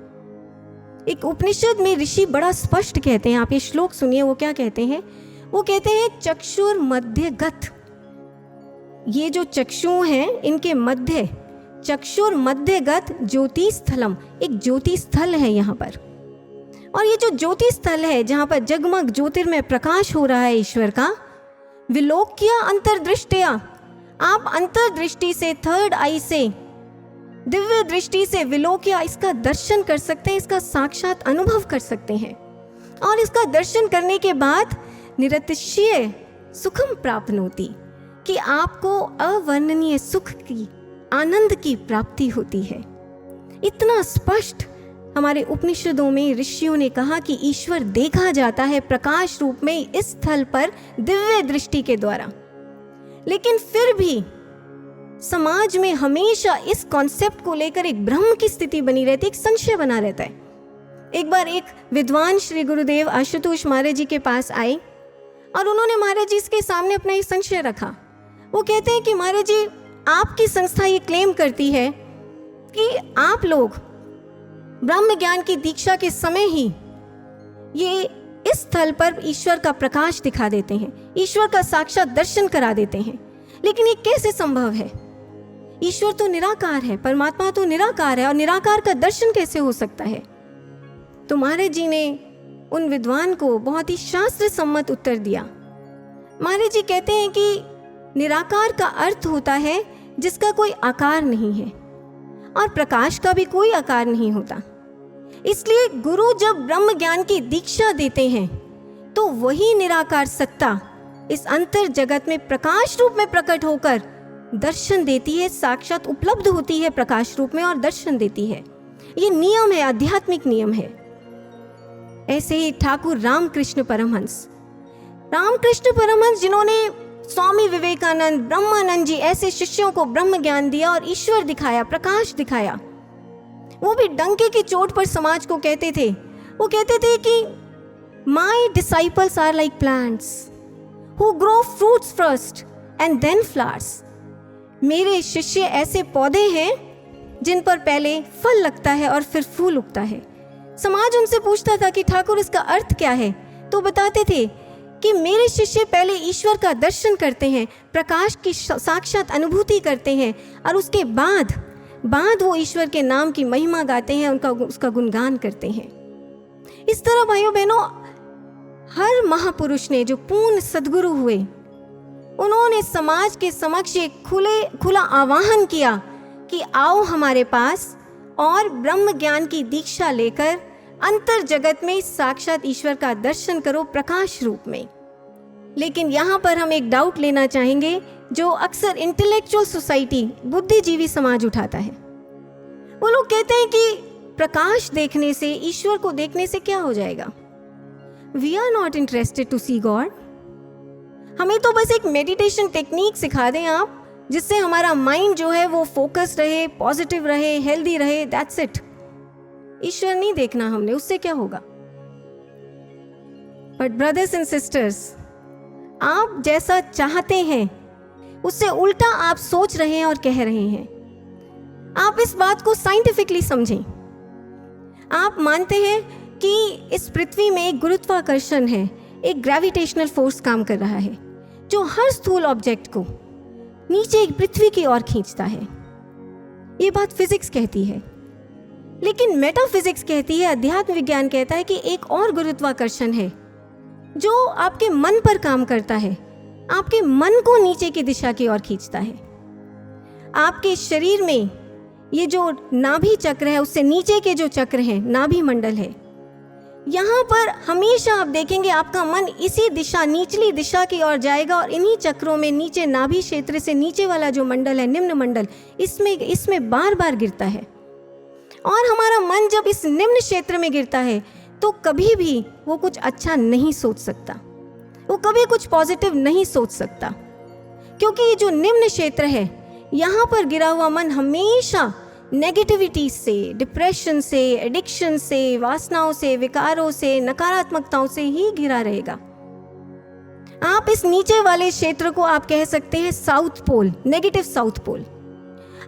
एक उपनिषद में ऋषि बड़ा स्पष्ट कहते हैं, आप ये श्लोक सुनिए, वो क्या कहते हैं? वो कहते हैं चक्षुर मध्यगत। ये जो चक्षु हैं, इनके मध्य, चक्षुर मध्यगत ज्योति स्थलम, एक ज्योति स्थल है यहाँ पर। और ये जो ज्योति स्थल है, जहाँ पर जगमग ज्योतिर्मय प्रकाश हो रहा है ईश्वर का, विलोक्य अंतर्दृष्टया, आप अंतर्दृष्टि से, थर्ड आई से, दिव्य दृष्टि से विलोक्य इसका दर्शन कर सकते हैं, इसका साक्षात अनुभव कर सकते हैं। और इसका दर्शन करने के बाद निरतिशय सुखम प्राप्नोति, कि आपको अवर्णनीय सुख की, आनंद की प्राप्ति होती है। इतना स्पष्ट हमारे उपनिषदों में ऋषियों ने कहा कि ईश्वर देखा जाता है प्रकाश रूप में इस स्थल पर दिव्य दृष्टि के द्वारा। लेकिन फिर भी समाज में हमेशा इस कॉन्सेप्ट को लेकर एक भ्रम की स्थिति बनी रहती है, एक संशय बना रहता है। एक बार एक विद्वान श्री गुरुदेव आशुतोष महाराज जी के पास आए और उन्होंने महाराज जी के सामने अपना एक संशय रखा। वो कहते हैं कि महाराज जी, आपकी संस्था ये क्लेम करती है कि आप लोग ब्रह्म ज्ञान की दीक्षा के समय ही ये इस स्थल पर ईश्वर का प्रकाश दिखा देते हैं, ईश्वर का साक्षात दर्शन करा देते हैं, लेकिन ये कैसे संभव है? ईश्वर तो निराकार है, परमात्मा तो निराकार है, और निराकार का दर्शन कैसे हो सकता है? तो महाराज जी ने उन विद्वान को बहुत ही शास्त्र सम्मत उत्तर दिया। महाराज जी कहते हैं कि निराकार का अर्थ होता है जिसका कोई आकार नहीं है, और प्रकाश का भी कोई आकार नहीं होता। इसलिए गुरु जब ब्रह्म ज्ञान की दीक्षा देते हैं तो वही निराकार सत्ता इस अंतर जगत में प्रकाश रूप में प्रकट होकर दर्शन देती है, साक्षात उपलब्ध होती है प्रकाश रूप में और दर्शन देती है। ये नियम है, आध्यात्मिक नियम है। ऐसे ही ठाकुर रामकृष्ण परमहंस जिन्होंने स्वामी विवेकानंद, ब्रह्मानंद जी ऐसे शिष्यों को ब्रह्म ज्ञान दिया और ईश्वर दिखाया, प्रकाश दिखाया। वो भी डंके की चोट पर समाज को कहते थे, वो कहते थे कि my disciples are like plants who grow fruits first and then flowers. मेरे शिष्य ऐसे पौधे हैं जिन पर पहले फल लगता है और फिर फूल उगता है। समाज उनसे पूछता था कि ठाकुर इसका अर्थ क्या है, तो बताते थे कि मेरे शिष्य पहले ईश्वर का दर्शन करते हैं, प्रकाश की साक्षात अनुभूति करते हैं और उसके बाद वो ईश्वर के नाम की महिमा गाते हैं, उसका गुणगान करते हैं। इस तरह भाइयों बहनों, हर महापुरुष ने जो पूर्ण सद्गुरु हुए, उन्होंने समाज के समक्ष एक खुला आह्वान किया कि आओ हमारे पास और ब्रह्म ज्ञान की दीक्षा लेकर अंतर जगत में साक्षात ईश्वर का दर्शन करो प्रकाश रूप में। लेकिन यहाँ पर हम एक डाउट लेना चाहेंगे जो अक्सर इंटेलेक्चुअल सोसाइटी, बुद्धिजीवी समाज उठाता है। वो लोग कहते हैं कि प्रकाश देखने से, ईश्वर को देखने से क्या हो जाएगा? We are not interested to see God. हमें तो बस एक मेडिटेशन टेक्निक सिखा दें आप, जिससे हमारा माइंड जो है वो फोकस रहे, पॉजिटिव रहे, हेल्दी रहे, दैट्स इट। ईश्वर नहीं देखना हमने, उससे क्या होगा? बट ब्रदर्स एंड सिस्टर्स, आप जैसा चाहते हैं उससे उल्टा आप सोच रहे हैं और कह रहे हैं। आप इस बात को साइंटिफिकली समझें। आप मानते हैं कि इस पृथ्वी में एक गुरुत्वाकर्षण है, एक ग्रेविटेशनल फोर्स काम कर रहा है जो हर स्थूल ऑब्जेक्ट को नीचे पृथ्वी की ओर खींचता है। ये बात फिजिक्स कहती है, लेकिन मेटाफिजिक्स कहती है, अध्यात्म विज्ञान कहता है कि एक और गुरुत्वाकर्षण है जो आपके मन पर काम करता है, आपके मन को नीचे की दिशा की ओर खींचता है। आपके शरीर में ये जो नाभि चक्र है, उससे नीचे के जो चक्र हैं, नाभि मंडल है, यहाँ पर हमेशा आप देखेंगे आपका मन इसी दिशा, निचली दिशा की ओर जाएगा और इन्हीं चक्रों में नीचे नाभि क्षेत्र से नीचे वाला जो मंडल है, निम्न मंडल, इसमें बार बार गिरता है। और हमारा मन जब इस निम्न क्षेत्र में गिरता है तो कभी भी वो कुछ अच्छा नहीं सोच सकता, वो कभी कुछ पॉजिटिव नहीं सोच सकता, क्योंकि ये जो निम्न क्षेत्र है, यहाँ पर गिरा हुआ मन हमेशा नेगेटिविटी से, डिप्रेशन से, एडिक्शन से, वासनाओं से, विकारों से, नकारात्मकताओं से ही घिरा रहेगा। आप इस नीचे वाले क्षेत्र को आप कह सकते हैं south pole, negative south pole.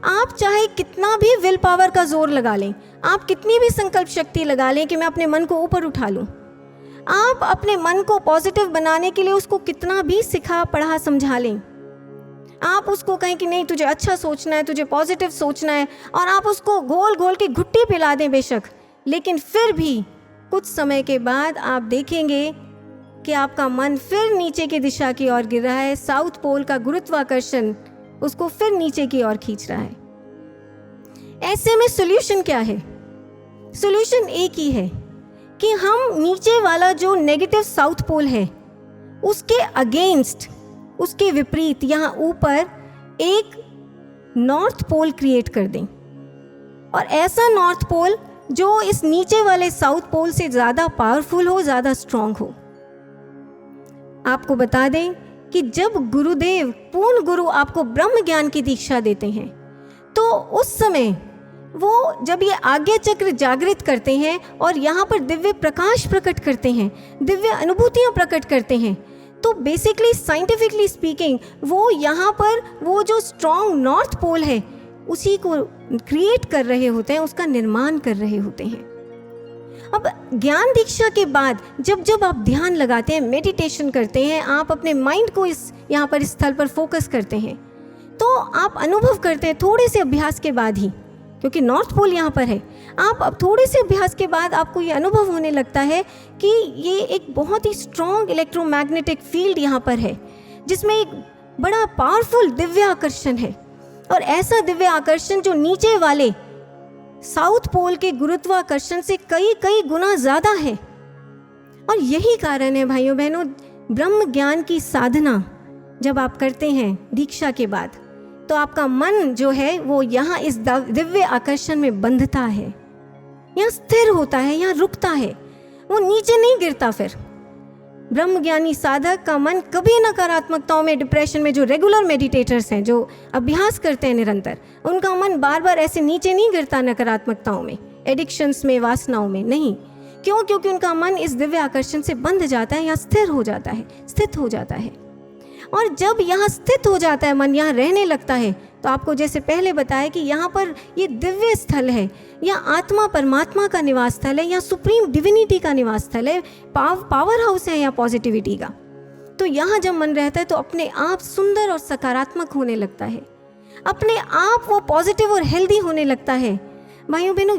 आप चाहे कितना भी विल पावर का जोर लगा लें, आप कितनी भी संकल्प शक्ति लगा लें कि मैं अपने मन को ऊपर उठा लूं, आप अपने मन को पॉजिटिव बनाने के लिए उसको कितना भी सिखा पढ़ा समझा लें, आप उसको कहें कि नहीं तुझे अच्छा सोचना है, तुझे पॉजिटिव सोचना है, और आप उसको घोल घोल के घुट्टी पिला दें बेशक, लेकिन फिर भी कुछ समय के बाद आप देखेंगे कि आपका मन फिर नीचे की दिशा की ओर गिर रहा है। साउथ पोल का गुरुत्वाकर्षण उसको फिर नीचे की ओर खींच रहा है। ऐसे में सॉल्यूशन क्या है? सॉल्यूशन एक ही है कि हम नीचे वाला जो नेगेटिव साउथ पोल है उसके अगेंस्ट, उसके विपरीत यहाँ ऊपर एक नॉर्थ पोल क्रिएट कर दें, और ऐसा नॉर्थ पोल जो इस नीचे वाले साउथ पोल से ज़्यादा पावरफुल हो, ज़्यादा स्ट्रांग हो। आपको बता दें कि जब गुरुदेव, पूर्ण गुरु आपको ब्रह्म ज्ञान की दीक्षा देते हैं, तो उस समय वो जब ये आज्ञा चक्र जागृत करते हैं और यहाँ पर दिव्य प्रकाश प्रकट करते हैं, दिव्य अनुभूतियाँ प्रकट करते हैं, तो बेसिकली साइंटिफिकली स्पीकिंग वो यहाँ पर वो जो स्ट्रॉन्ग नॉर्थ पोल है उसी को क्रिएट कर रहे होते हैं, उसका निर्माण कर रहे होते हैं। अब ज्ञान दीक्षा के बाद जब जब आप ध्यान लगाते हैं, मेडिटेशन करते हैं, आप अपने माइंड को यहाँ पर इस स्थल पर फोकस करते हैं, तो आप अनुभव करते हैं थोड़े से अभ्यास के बाद ही, क्योंकि नॉर्थ पोल यहाँ पर है, आप अब थोड़े से अभ्यास के बाद आपको ये अनुभव होने लगता है कि ये एक बहुत ही स्ट्रॉन्ग इलेक्ट्रोमैग्नेटिक फील्ड यहाँ पर है, जिसमें एक बड़ा पावरफुल दिव्य आकर्षण है, और ऐसा दिव्य आकर्षण जो नीचे वाले साउथ पोल के गुरुत्वाकर्षण से कई कई गुना ज़्यादा है। और यही कारण है भाइयों बहनों, ब्रह्म ज्ञान की साधना जब आप करते हैं दीक्षा के बाद, तो आपका मन जो है वो यहाँ इस दिव्य आकर्षण में बंधता है, यहाँ स्थिर होता है, यहाँ रुकता है, वो नीचे नहीं गिरता। फिर ब्रह्मज्ञानी साधक का मन कभी नकारात्मकताओं में, डिप्रेशन में, जो रेगुलर मेडिटेटर्स हैं, जो अभ्यास करते हैं निरंतर, उनका मन बार बार ऐसे नीचे नहीं गिरता नकारात्मकताओं में, एडिक्शंस में, वासनाओं में, नहीं। क्यों? क्योंकि उनका मन इस दिव्य आकर्षण से बंध जाता है, यहाँ स्थिर हो जाता है, स्थित हो जाता है। और जब यहाँ स्थित हो जाता है मन, यहाँ रहने लगता है, तो आपको जैसे पहले बताया कि यहाँ पर ये दिव्य स्थल है, यहाँ आत्मा परमात्मा का निवास स्थल है, यहाँ सुप्रीम डिविनिटी का निवास स्थल है, पावर हाउस है यहाँ पॉजिटिविटी का। तो यहाँ जब मन रहता है तो अपने आप सुंदर और सकारात्मक होने लगता है, अपने आप वो पॉजिटिव और हेल्दी होने लगता है। भाइयों बहनों,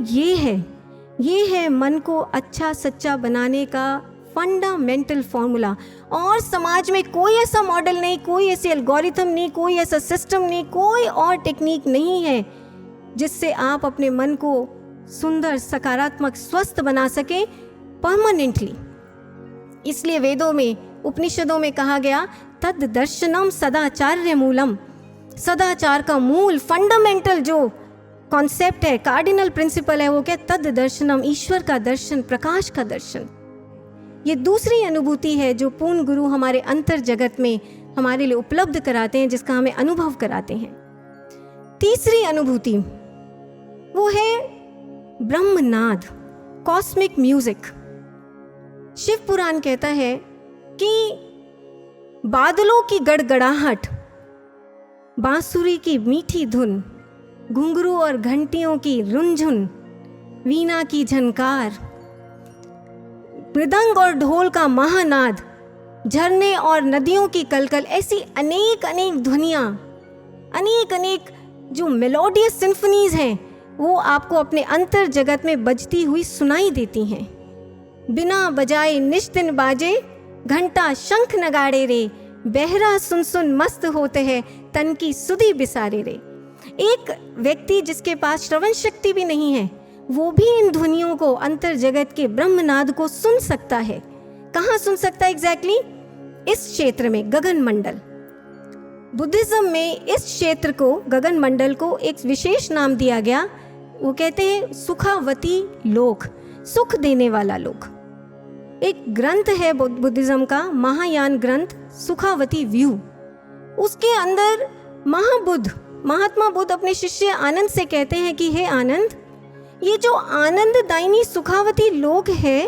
ये है मन को अच्छा सच्चा बनाने का फंडामेंटल फॉर्मूला। और समाज में कोई ऐसा मॉडल नहीं, कोई ऐसे एल्गोरिथम नहीं, कोई ऐसा सिस्टम नहीं, कोई और टेक्निक नहीं है जिससे आप अपने मन को सुंदर, सकारात्मक, स्वस्थ बना सके परमानेंटली। इसलिए वेदों में, उपनिषदों में कहा गया, तद दर्शनम सदाचार्य मूलम। सदाचार का मूल, फंडामेंटल जो कॉन्सेप्ट है, कार्डिनल प्रिंसिपल है, वो क्या? तद दर्शनम, ईश्वर का दर्शन, प्रकाश का दर्शन। ये दूसरी अनुभूति है जो पूर्ण गुरु हमारे अंतर जगत में हमारे लिए उपलब्ध कराते हैं, जिसका हमें अनुभव कराते हैं। तीसरी अनुभूति वो है ब्रह्मनाद, कॉस्मिक म्यूजिक। शिव पुराण कहता है कि बादलों की गड़गड़ाहट, बांसुरी की मीठी धुन, घुंघरू और घंटियों की रुंझुन, वीणा की झनकार, मृदंग और ढोल का महानाद, झरने और नदियों की कलकल, ऐसी अनेक अनेक ध्वनियाँ, अनेक अनेक जो मेलोडियस सिम्फनीज हैं, वो आपको अपने अंतर जगत में बजती हुई सुनाई देती हैं। बिना बजाए निश्चिन बाजे, घंटा शंख नगाड़े रे, बहरा सुन सुन मस्त होते हैं, तन की सुधि बिसारे रे। एक व्यक्ति जिसके पास श्रवण शक्ति भी नहीं है, वो भी इन ध्वनियों को, अंतर जगत के ब्रह्मनाद को सुन सकता है। कहाँ सुन सकता है एग्जैक्टली? इस क्षेत्र में, गगन मंडल। बुद्धिज्म में इस क्षेत्र को, गगन मंडल को एक विशेष नाम दिया गया। वो कहते हैं सुखावती लोक, सुख देने वाला लोक। एक ग्रंथ है बुद्धिज्म का, महायान ग्रंथ, सुखावती व्यू। उसके अंदर महात्मा बुद्ध अपने शिष्य आनंद से कहते हैं कि हे आनंद, ये जो आनंददायिनी सुखावती लोक है,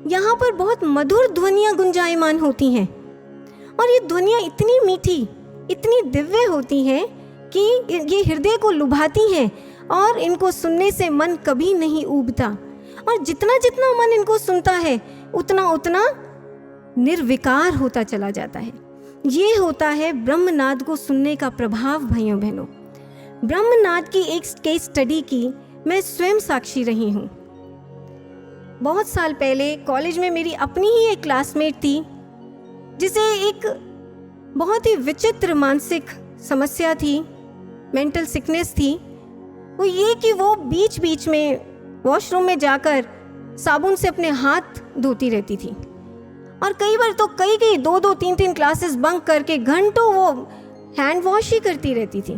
यहाँ पर बहुत मधुर ध्वनियाँ गुंजायमान होती हैं, और ये ध्वनियाँ इतनी मीठी, इतनी दिव्य होती हैं कि ये हृदय को लुभाती हैं, और इनको सुनने से मन कभी नहीं ऊबता। और जितना जितना मन इनको सुनता है, उतना उतना निर्विकार होता चला जाता है। ये होता है ब्रह्मनाद को सुनने का प्रभाव। भाइयों बहनों, ब्रह्मनाद की एक केस स्टडी की मैं स्वयं साक्षी रही हूँ। बहुत साल पहले कॉलेज में मेरी अपनी ही एक क्लासमेट थी, जिसे एक बहुत ही विचित्र मानसिक समस्या थी, मेंटल सिकनेस थी। वो ये कि वो बीच बीच में वॉशरूम में जाकर साबुन से अपने हाथ धोती रहती थी, और कई बार तो कई 2-2, 3-3 क्लासेस बंक करके घंटों वो हैंड वॉश ही करती रहती थी।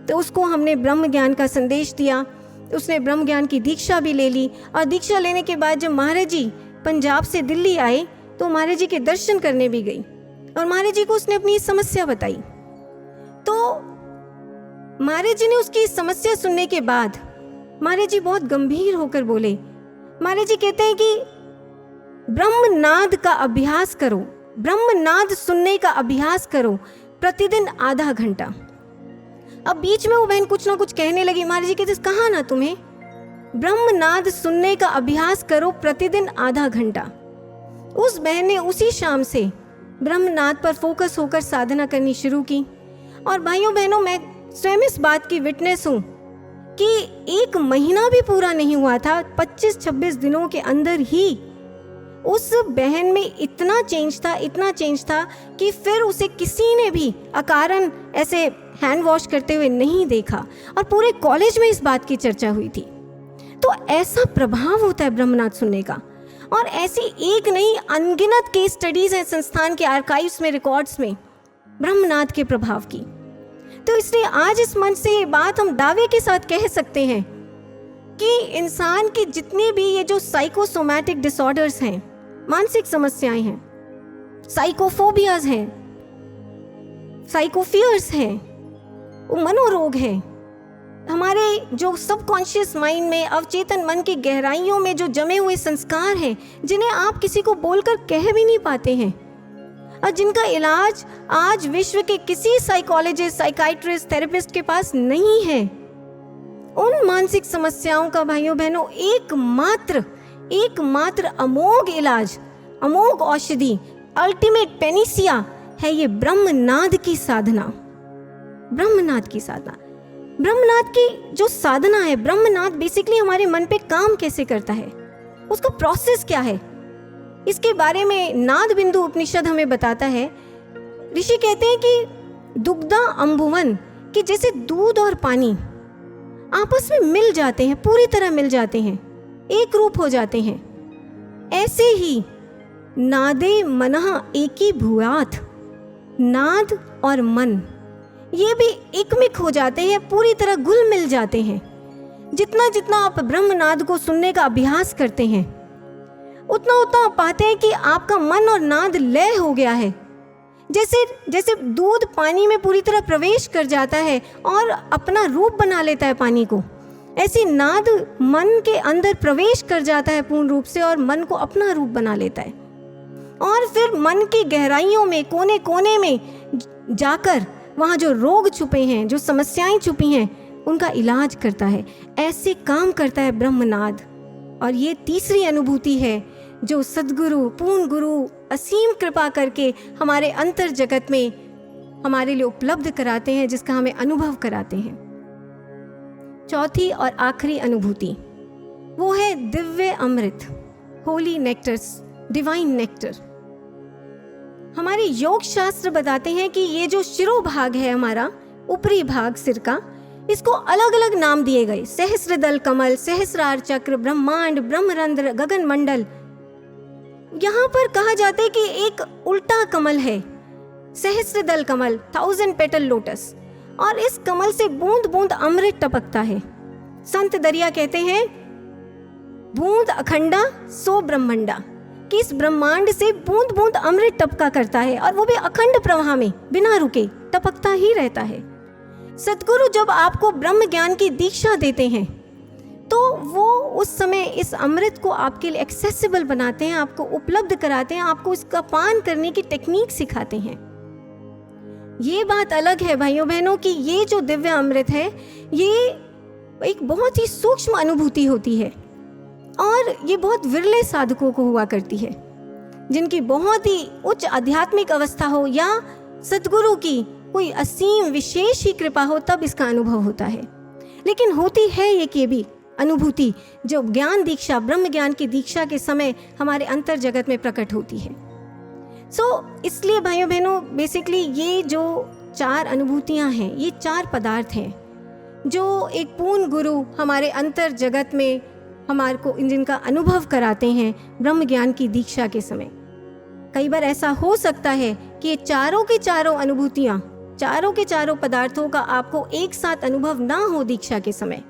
तो उसको हमने ब्रह्म ज्ञान का संदेश दिया, उसने ब्रह्म ज्ञान की दीक्षा भी ले ली, और दीक्षा लेने के बाद जब महाराज जी पंजाब से दिल्ली आए तो महाराज जी के दर्शन करने भी गई, और महाराज जी को उसने अपनी समस्या बताई। तो महाराज जी ने उसकी समस्या सुनने के बाद महाराज जी बहुत गंभीर होकर बोले। महाराज जी कहते हैं कि ब्रह्मनाद का अभ्यास करो, ब्रह्मनाद सुनने का अभ्यास करो, प्रतिदिन आधा घंटा। अब बीच में वो बहन कुछ ना कुछ कहने लगी। महाराज जी कहते कहा ना तुम्हें, ब्रह्मनाद सुनने का अभ्यास करो प्रतिदिन आधा घंटा। उस बहन ने उसी शाम से ब्रह्मनाद पर फोकस होकर साधना करनी शुरू की। और भाइयों बहनों, मैं स्वयं इस बात की विटनेस हूँ कि 1 महीना भी पूरा नहीं हुआ था, 25-26 दिनों के अंदर ही उस बहन में इतना चेंज था कि फिर उसे किसी ने भी अकारण ऐसे हैंड वॉश करते हुए नहीं देखा, और पूरे कॉलेज में इस बात की चर्चा हुई थी। तो ऐसा प्रभाव होता है ब्रह्मनाद सुनने का। और ऐसी एक नहीं, अनगिनत केस स्टडीज हैं संस्थान के आर्काइव्स में, रिकॉर्ड्स में, ब्रह्मनाद के प्रभाव की। तो इसलिए आज इस मंच से ये बात हम दावे के साथ कह सकते हैं कि इंसान की जितने भी ये जो साइकोसोमैटिक डिसऑर्डर्स हैं, मानसिक समस्याएं हैं, साइकोफोबियाज हैं, साइकोफियर्स हैं, वो मनोरोग हैं। हमारे जो सबकॉन्शियस माइंड में, अवचेतन मन की गहराइयों में जो जमे हुए संस्कार हैं, जिन्हें आप किसी को बोलकर कह भी नहीं पाते हैं, और जिनका इलाज आज विश्व के किसी साइकोलॉजिस्ट, साइकाइट्रिस्ट, थेरेपिस्ट के पास नहीं है। उन मानसिक समस्याओं का भाइयों बहनों एकमात्र अमोघ इलाज, अमोघ औषधि, अल्टीमेट पेनिसिया है ये ब्रह्मनाद की साधना। ब्रह्मनाद की साधना, ब्रह्मनाद की जो साधना है, ब्रह्मनाद बेसिकली हमारे मन पे काम कैसे करता है, उसका प्रोसेस क्या है, इसके बारे में नाद बिंदु उपनिषद हमें बताता है। ऋषि कहते हैं कि दुग्धा अम्बुवन, कि जैसे दूध और पानी आपस में मिल जाते हैं, पूरी तरह मिल जाते हैं, एक रूप हो जाते हैं, ऐसे ही नादे मनः एकी भूयात, नाद और मन ये भी एकमिक हो जाते हैं, पूरी तरह घुल मिल जाते हैं। जितना जितना आप ब्रह्मनाद को सुनने का अभ्यास करते हैं, उतना उतना आप पाते हैं कि आपका मन और नाद लय हो गया है। जैसे जैसे दूध पानी में पूरी तरह प्रवेश कर जाता है और अपना रूप बना लेता है पानी को, ऐसे नाद मन के अंदर प्रवेश कर जाता है पूर्ण रूप से और मन को अपना रूप बना लेता है, और फिर मन की गहराइयों में, कोने कोने में जाकर वहाँ जो रोग छुपे हैं, जो समस्याएं छुपी हैं, उनका इलाज करता है। ऐसे काम करता है ब्रह्मनाद। और ये तीसरी अनुभूति है जो सद्गुरु, पूर्ण गुरु असीम कृपा करके हमारे अंतर जगत में हमारे लिए उपलब्ध कराते हैं, जिसका हमें अनुभव कराते हैं। चौथी और आखिरी अनुभूति वो है दिव्य अमृत, होली नेक्टर्स, डिवाइन नेक्टर। हमारे योग शास्त्र बताते हैं कि ये जो शिरोभाग है, हमारा ऊपरी भाग सिर का, इसको अलग अलग नाम दिए गए। सहस्रदल कमल, सहस्रार चक्र, ब्रह्मांड, ब्रह्मरंध्र, गगन मंडल। यहाँ पर कहा जाता है कि एक उल्टा कमल है, सहस्रदल कमल, 1000 पेटल लोटस, और इस कमल से बूंद बूंद अमृत टपकता है। संत दरिया कहते हैं बूंद अखंडा सो ब्रह्मंडा, कि इस ब्रह्मांड से बूंद बूंद अमृत टपका करता है, और वो भी अखंड प्रवाह में बिना रुके टपकता ही रहता है। सद्गुरु जब आपको ब्रह्म ज्ञान की दीक्षा देते हैं तो वो उस समय इस अमृत को आपके लिए एक्सेसिबल बनाते हैं, आपको उपलब्ध कराते हैं, आपको इसका पान करने की टेक्निक सिखाते हैं। ये बात अलग है भाइयों बहनों कि ये जो दिव्य अमृत है, ये एक बहुत ही सूक्ष्म अनुभूति होती है, और ये बहुत विरले साधकों को हुआ करती है, जिनकी बहुत ही उच्च आध्यात्मिक अवस्था हो या सद्गुरु की कोई असीम विशेष ही कृपा हो, तब इसका अनुभव होता है। लेकिन होती है ये भी अनुभूति जो ज्ञान दीक्षा, ब्रह्म ज्ञान की दीक्षा के समय हमारे अंतर जगत में प्रकट होती है। इसलिए भाइयों बहनों, बेसिकली ये जो 4 अनुभूतियाँ हैं, ये 4 पदार्थ हैं जो एक पूर्ण गुरु हमारे अंतर जगत में हमारे को जिनका अनुभव कराते हैं ब्रह्म ज्ञान की दीक्षा के समय। कई बार ऐसा हो सकता है कि ये चारों की चारों अनुभूतियाँ, चारों के चारों पदार्थों का आपको एक साथ अनुभव ना हो दीक्षा के समय,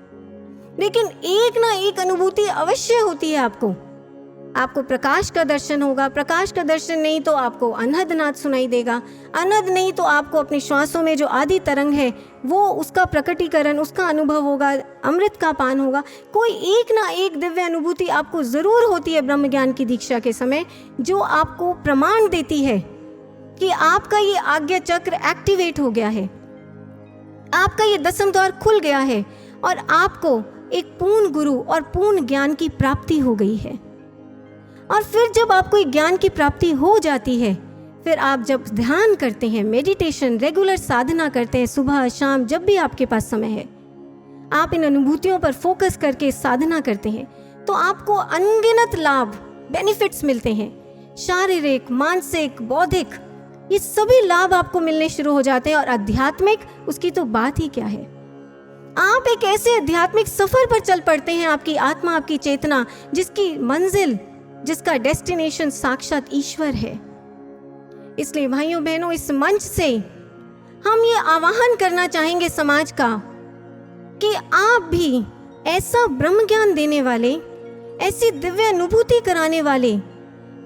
लेकिन एक ना एक अनुभूति अवश्य होती है। आपको प्रकाश का दर्शन होगा, प्रकाश का दर्शन नहीं तो आपको अनहद नाद सुनाई देगा, अनहद नहीं तो आपको अपने श्वासों में जो आदि तरंग है वो उसका प्रकटीकरण, उसका अनुभव होगा, अमृत का पान होगा। कोई एक ना एक दिव्य अनुभूति आपको ज़रूर होती है ब्रह्म ज्ञान की दीक्षा के समय, जो आपको प्रमाण देती है कि आपका ये आज्ञा चक्र एक्टिवेट हो गया है, आपका ये 10वां द्वार खुल गया है और आपको एक पूर्ण गुरु और पूर्ण ज्ञान की प्राप्ति हो गई है। और फिर जब आपको एक ज्ञान की प्राप्ति हो जाती है, फिर आप जब ध्यान करते हैं, मेडिटेशन, रेगुलर साधना करते हैं, सुबह शाम जब भी आपके पास समय है, आप इन अनुभूतियों पर फोकस करके साधना करते हैं, तो आपको अनगिनत लाभ, बेनिफिट्स मिलते हैं। शारीरिक, मानसिक, बौद्धिक, ये सभी लाभ आपको मिलने शुरू हो जाते हैं। और आध्यात्मिक, उसकी तो बात ही क्या है। आप एक ऐसे आध्यात्मिक सफर पर चल पड़ते हैं, आपकी आत्मा, आपकी चेतना, जिसकी मंजिल, जिसका डेस्टिनेशन साक्षात ईश्वर है। इसलिए भाइयों बहनों, इस मंच से हम ये आह्वान करना चाहेंगे समाज का कि आप भी ऐसा ब्रह्म ज्ञान देने वाले, ऐसी दिव्य अनुभूति कराने वाले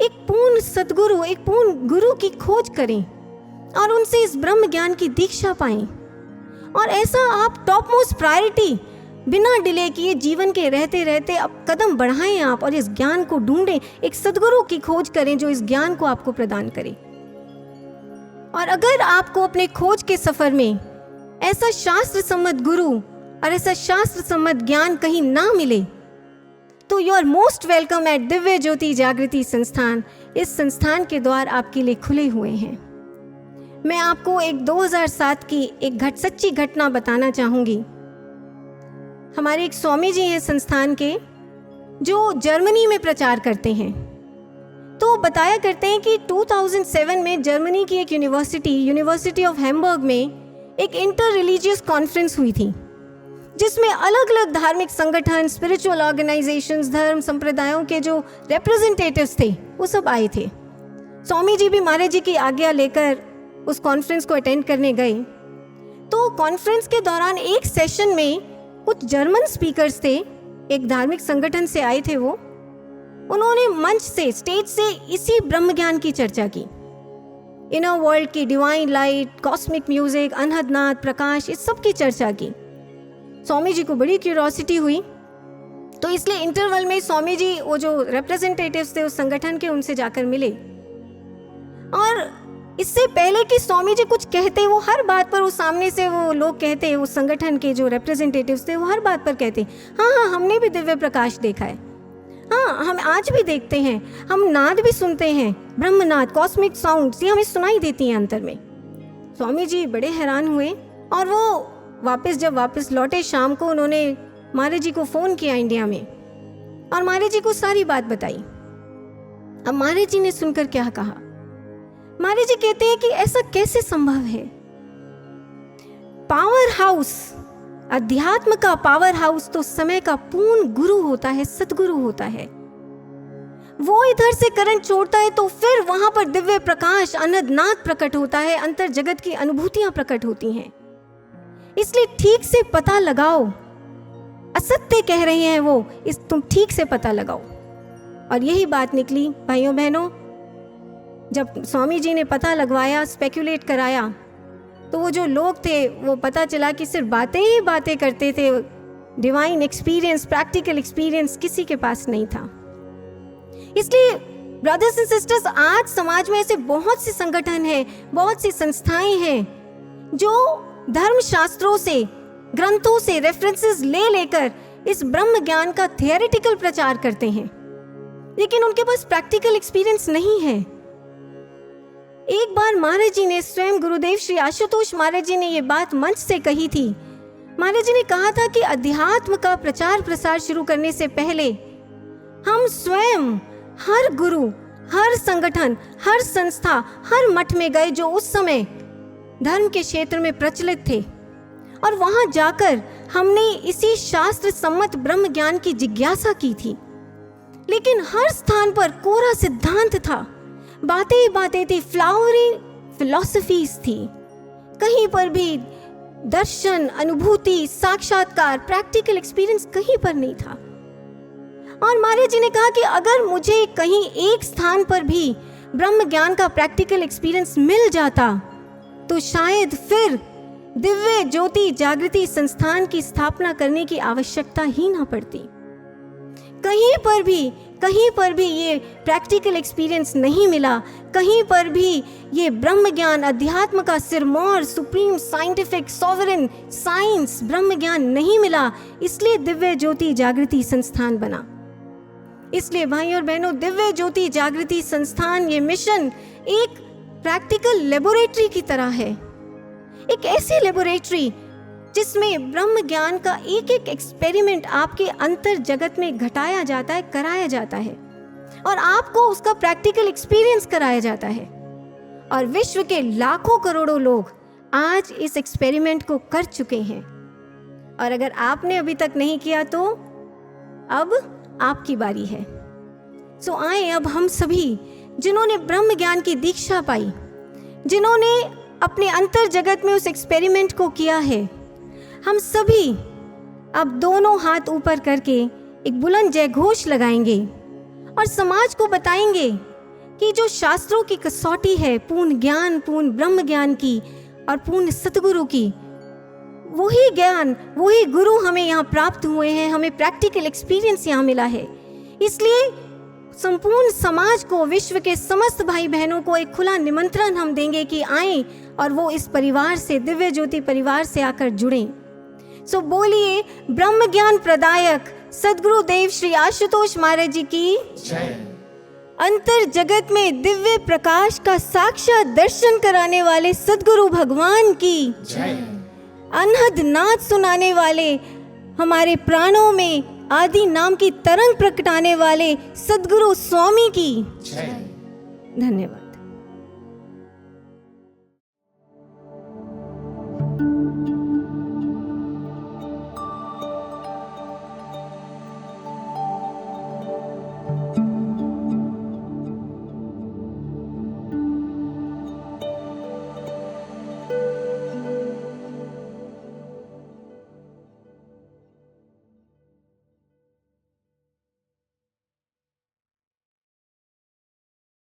एक पूर्ण सद्गुरु, एक पूर्ण गुरु की खोज करें और उनसे इस ब्रह्म ज्ञान की दीक्षा पाएं। और ऐसा आप टॉप मोस्ट प्रायोरिटी बिना डिले किए जीवन के रहते रहते अब कदम बढ़ाएं आप और इस ज्ञान को ढूंढें, एक सद्गुरु की खोज करें जो इस ज्ञान को आपको प्रदान करे। और अगर आपको अपने खोज के सफर में ऐसा शास्त्र सम्मत गुरु और ऐसा शास्त्र सम्मत ज्ञान कहीं ना मिले तो you are most welcome at Divya Jyoti जागृति संस्थान। इस संस्थान के द्वार आपके लिए खुले हुए हैं। मैं आपको एक 2007 की एक सच्ची घटना बताना चाहूँगी। हमारे एक स्वामी जी हैं संस्थान के जो जर्मनी में प्रचार करते हैं। तो बताया करते हैं कि 2007 में जर्मनी की एक यूनिवर्सिटी ऑफ हैम्बर्ग में एक इंटर रिलीजियस कॉन्फ्रेंस हुई थी, जिसमें अलग अलग धार्मिक संगठन, स्पिरिचुअल ऑर्गेनाइजेशंस, धर्म संप्रदायों के जो रिप्रेजेंटेटिव्स थे वो सब आए थे। स्वामी जी भी महाराज जी की आज्ञा लेकर उस कॉन्फ्रेंस को अटेंड करने गए। तो कॉन्फ्रेंस के दौरान एक सेशन में कुछ जर्मन स्पीकर्स थे, एक धार्मिक संगठन से आए थे वो। उन्होंने मंच से, स्टेज से इसी ब्रह्म ज्ञान की चर्चा की, इनर वर्ल्ड की, डिवाइन लाइट, कॉस्मिक म्यूजिक, अनहदनाथ, प्रकाश, इस सब की चर्चा की। स्वामी जी को बड़ी क्यूरियोसिटी हुई, तो इसलिए इंटरवल में स्वामी जी वो जो रिप्रेजेंटेटिव्स थे उस संगठन के, उनसे जाकर मिले। और इससे पहले कि स्वामी जी कुछ कहते, वो हर बात पर, वो सामने से वो लोग कहते, उस संगठन के जो रिप्रेजेंटेटिव्स थे वो हर बात पर कहते, हाँ हमने भी दिव्य प्रकाश देखा है, हाँ हम आज भी देखते हैं, हम नाद भी सुनते हैं, ब्रह्मनाद, कॉस्मिक साउंड्स, ये हमें सुनाई देती हैं अंतर में। स्वामी जी बड़े हैरान हुए और वो जब वापस लौटे शाम को, उन्होंने महाराज जी को फ़ोन किया इंडिया में और महाराज जी को सारी बात बताई। अब महाराज जी ने सुनकर क्या कहा, महाराज जी कहते हैं कि ऐसा कैसे संभव है। पावर हाउस, अध्यात्म का पावर हाउस तो समय का पूर्ण गुरु होता है, सदगुरु होता है। वो इधर से करंट छोड़ता है तो फिर वहां पर दिव्य प्रकाश, अनंतनाद प्रकट होता है, अंतर जगत की अनुभूतियां प्रकट होती हैं। इसलिए ठीक से पता लगाओ, असत्य कह रहे हैं वो, तुम ठीक से पता लगाओ। और यही बात निकली भाइयों बहनों। जब स्वामी जी ने पता लगवाया, स्पेक्युलेट कराया, तो वो जो लोग थे वो पता चला कि सिर्फ बातें ही बातें करते थे, डिवाइन एक्सपीरियंस, प्रैक्टिकल एक्सपीरियंस किसी के पास नहीं था। इसलिए ब्रदर्स एंड सिस्टर्स, आज समाज में ऐसे बहुत से संगठन हैं, बहुत सी संस्थाएं हैं जो धर्म शास्त्रों से, ग्रंथों से रेफरेंसेस ले लेकर इस ब्रह्म ज्ञान का थियोरेटिकल प्रचार करते हैं, लेकिन उनके पास प्रैक्टिकल एक्सपीरियंस नहीं है। एक बार महाराज जी ने, स्वयं गुरुदेव श्री आशुतोष महाराज जी ने ये बात मंच से कही थी। महाराज जी ने कहा था कि अध्यात्म का प्रचार प्रसार शुरू करने से पहले हम स्वयं हर गुरु, हर संगठन, हर संस्था, हर मठ में गए जो उस समय धर्म के क्षेत्र में प्रचलित थे, और वहां जाकर हमने इसी शास्त्र सम्मत ब्रह्म ज्ञान की जिज्ञासा की थी। लेकिन हर स्थान पर कोरा सिद्धांत था, बातें थी, फ्लावरी फिलॉसफीज थी, कहीं पर भी दर्शन, अनुभूति, साक्षात्कार, प्रैक्टिकल एक्सपीरियंस कहीं पर नहीं था। और महाराज जी ने कहा कि अगर मुझे कहीं एक स्थान पर भी ब्रह्म ज्ञान का प्रैक्टिकल एक्सपीरियंस मिल जाता तो शायद फिर दिव्य ज्योति जागृति संस्थान की स्थापना करने की आवश्यकता ही ना पड़ती। कहीं पर भी ये प्रैक्टिकल एक्सपीरियंस नहीं मिला, कहीं पर भी ये ब्रह्म ज्ञान, अध्यात्म का Sirmaur, supreme scientific sovereign science ब्रह्म ज्ञान नहीं मिला। इसलिए दिव्य ज्योति जागृति संस्थान बना। इसलिए भाई और बहनों, दिव्य ज्योति जागृति संस्थान, ये मिशन एक प्रैक्टिकल लेबोरेटरी की तरह है, एक ऐसी लेबोरेटरी जिसमें ब्रह्म ज्ञान का एक एक एक्सपेरिमेंट आपके अंतर जगत में घटाया जाता है, कराया जाता है, और आपको उसका प्रैक्टिकल एक्सपीरियंस कराया जाता है। और विश्व के लाखों करोड़ों लोग आज इस एक्सपेरिमेंट को कर चुके हैं, और अगर आपने अभी तक नहीं किया तो अब आपकी बारी है। सो आए अब हम सभी जिन्होंने ब्रह्म ज्ञान की दीक्षा पाई, जिन्होंने अपने अंतर जगत में उस एक्सपेरिमेंट को किया है, हम सभी अब दोनों हाथ ऊपर करके एक बुलंद जय घोष लगाएंगे और समाज को बताएंगे कि जो शास्त्रों की कसौटी है पूर्ण ज्ञान, पूर्ण ब्रह्म ज्ञान की और पूर्ण सतगुरु की, वही ज्ञान, वही गुरु हमें यहाँ प्राप्त हुए हैं, हमें प्रैक्टिकल एक्सपीरियंस यहाँ मिला है। इसलिए संपूर्ण समाज को, विश्व के समस्त भाई बहनों को एक खुला निमंत्रण हम देंगे कि आएं और वो इस परिवार से, दिव्य ज्योति परिवार से आकर जुड़ें। सो बोलिए ब्रह्म ज्ञान प्रदायक सदगुरु देव श्री आशुतोष महाराज जी की जय। अंतर जगत में दिव्य प्रकाश का साक्षात दर्शन कराने वाले सदगुरु भगवान की जय। अनहद नाद सुनाने वाले, हमारे प्राणों में आदि नाम की तरंग प्रकटाने वाले सदगुरु स्वामी की जय। धन्यवाद।